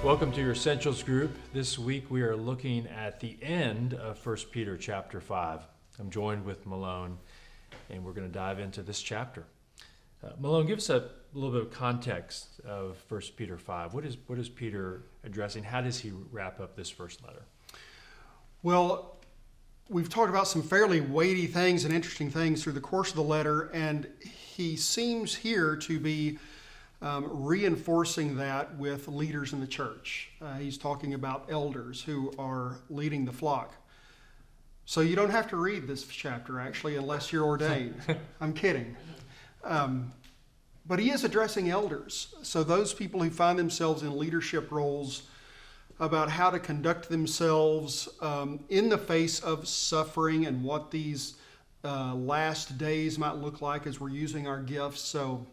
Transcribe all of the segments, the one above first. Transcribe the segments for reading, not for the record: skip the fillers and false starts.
Welcome to your Essentials group. This week we are looking at the end of 1 Peter chapter 5. I'm joined with Malone, and we're going to dive into this chapter. Malone, give us a little bit of context of 1 Peter 5. What is Peter addressing? How does he wrap up this first letter? Well, we've talked about some fairly weighty things and interesting things through the course of the letter, and he seems here to be reinforcing that with leaders in the church. He's talking about elders who are leading the flock. So you don't have to read this chapter, actually, unless you're ordained. I'm kidding. But he is addressing elders. So those people who find themselves in leadership roles, about how to conduct themselves in the face of suffering and what these last days might look like as we're using our gifts. So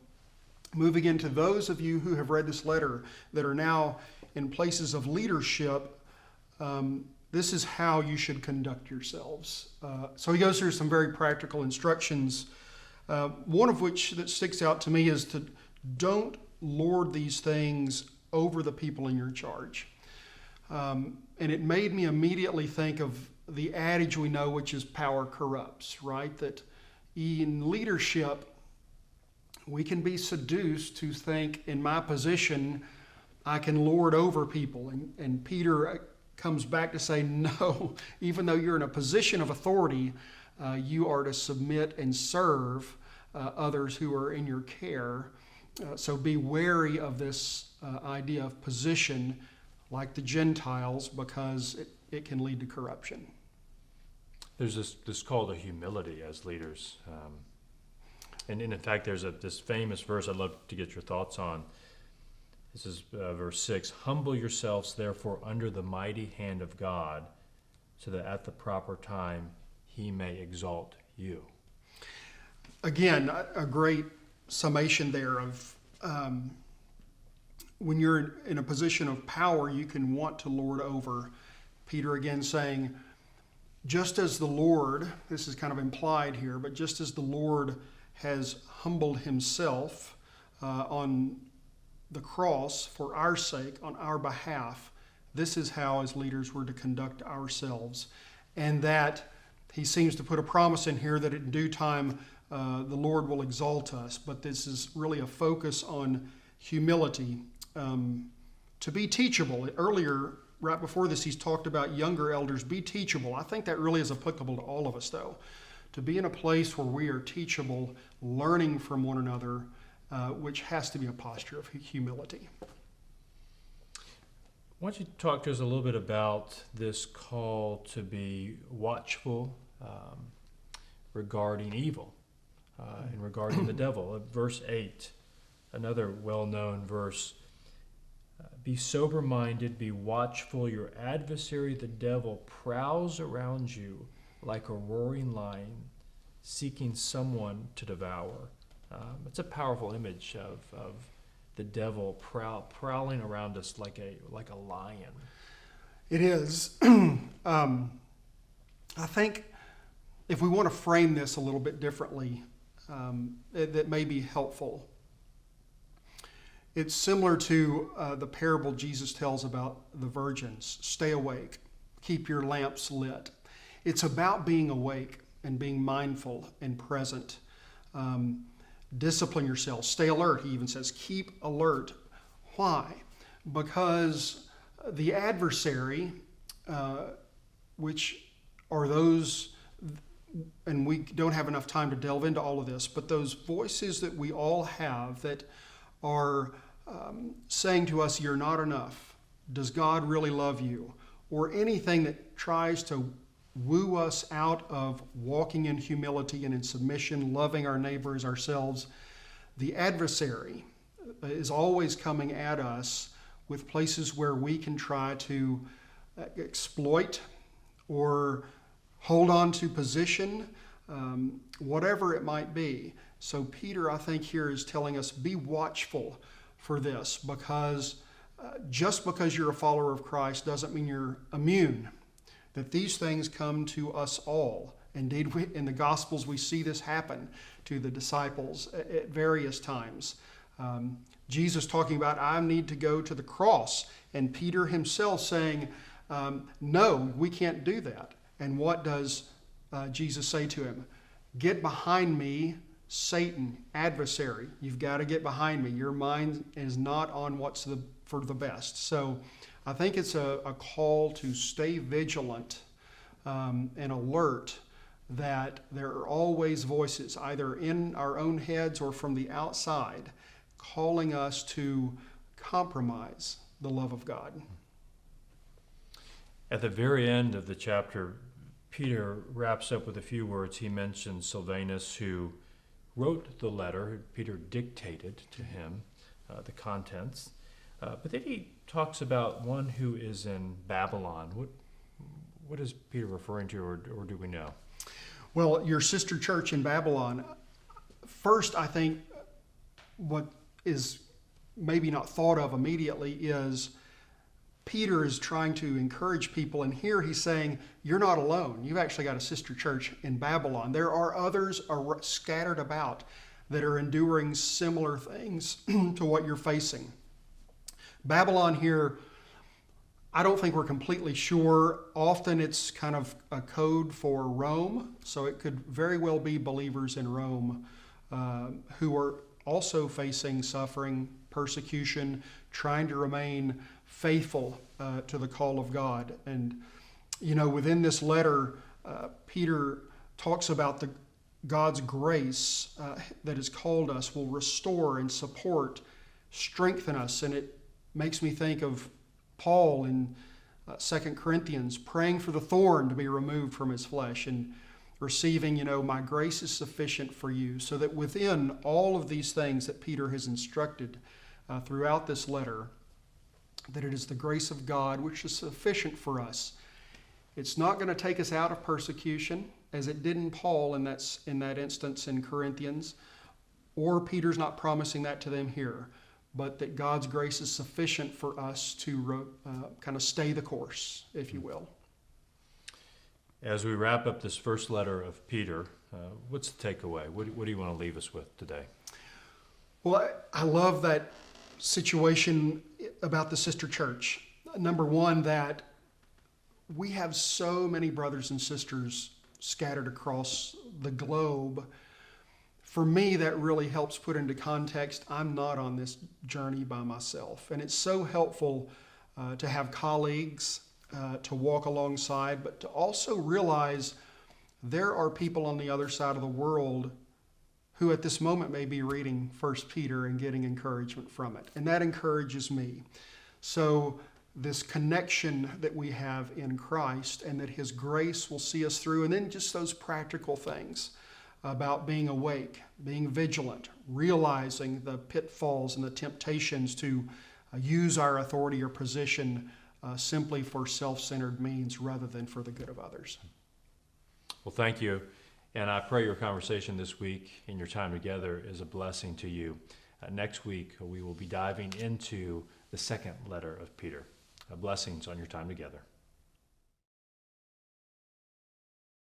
moving into those of you who have read this letter that are now in places of leadership, this is how you should conduct yourselves. So he goes through some very practical instructions, one of which that sticks out to me is to don't lord these things over the people in your charge. And it made me immediately think of the adage we know, which is power corrupts, right? That in leadership, we can be seduced to think, in my position, I can lord over people. And Peter comes back to say, no, even though you're in a position of authority, you are to submit and serve others who are in your care. So be wary of this idea of position, like the Gentiles, because it can lead to corruption. There's this call to humility as leaders. And in fact, there's this famous verse I'd love to get your thoughts on. This is verse 6. Humble yourselves, therefore, under the mighty hand of God, so that at the proper time he may exalt you. Again, a great summation there of when you're in a position of power, you can want to lord over. Peter again saying, just as the Lord, this is kind of implied here, but just as the Lord has humbled himself on the cross for our sake, on our behalf, this is how as leaders we're to conduct ourselves. And that he seems to put a promise in here that in due time the Lord will exalt us. But this is really a focus on humility, to be teachable. Earlier, right before this, he's talked about younger elders, be teachable. I think that really is applicable to all of us, though. To be in a place where we are teachable, learning from one another, which has to be a posture of humility. Why don't you talk to us a little bit about this call to be watchful regarding evil and regarding the devil. Verse 8, another well-known verse. Be sober-minded, be watchful. Your adversary, the devil, prowls around you like a roaring lion, seeking someone to devour. It's a powerful image of the devil prowling around us like a lion. It is. I think if we want to frame this a little bit differently, that may be helpful. It's similar to the parable Jesus tells about the virgins. Stay awake, keep your lamps lit. It's about being awake and being mindful and present. Discipline yourself. Stay alert, he even says. Keep alert. Why? Because the adversary, which are those, and we don't have enough time to delve into all of this, but those voices that we all have that are saying to us, you're not enough. Does God really love you? Or anything that tries to woo us out of walking in humility and in submission, loving our neighbors, ourselves. The adversary is always coming at us with places where we can try to exploit or hold on to position, whatever it might be. So Peter, I think, here is telling us, be watchful for this, because just because you're a follower of Christ doesn't mean you're immune. That these things come to us all. Indeed, in the Gospels, we see this happen to the disciples at various times. Jesus talking about, I need to go to the cross, and Peter himself saying, no, we can't do that. And what does Jesus say to him? Get behind me, Satan, adversary. You've got to get behind me. Your mind is not on what's for the best. So I think it's a call to stay vigilant and alert that there are always voices, either in our own heads or from the outside, calling us to compromise the love of God. At the very end of the chapter, Peter wraps up with a few words. He mentions Silvanus, who wrote the letter. Peter dictated to him the contents. But then he talks about one who is in Babylon. What is Peter referring to, or do we know? Well, your sister church in Babylon, first, I think what is maybe not thought of immediately is Peter is trying to encourage people, and here he's saying, you're not alone. You've actually got a sister church in Babylon. There are others scattered about that are enduring similar things to what you're facing. Babylon here, I don't think we're completely sure. Often it's kind of a code for Rome, so it could very well be believers in Rome who are also facing suffering, persecution, trying to remain faithful to the call of God. And, you know, within this letter, Peter talks about God's grace that has called us will restore and support, strengthen us. And it makes me think of Paul in 2 Corinthians praying for the thorn to be removed from his flesh and receiving, my grace is sufficient for you. So that within all of these things that Peter has instructed throughout this letter, that it is the grace of God which is sufficient for us. It's not going to take us out of persecution, as it did in Paul in that instance in Corinthians, or Peter's not promising that to them here, but that God's grace is sufficient for us to kind of stay the course, if you will. As we wrap up this first letter of Peter, what's the takeaway? What do you want to leave us with today? Well, I love that situation about the sister church. Number one, that we have so many brothers and sisters scattered across the globe. For me, that really helps put into context, I'm not on this journey by myself. And it's so helpful to have colleagues to walk alongside, but to also realize there are people on the other side of the world who at this moment may be reading 1 Peter and getting encouragement from it. And that encourages me. So this connection that we have in Christ and that His grace will see us through, and then just those practical things about being awake, being vigilant, realizing the pitfalls and the temptations to use our authority or position simply for self-centered means rather than for the good of others. Well, thank you. And I pray your conversation this week and your time together is a blessing to you. Next week, we will be diving into the second letter of Peter. Blessings on your time together.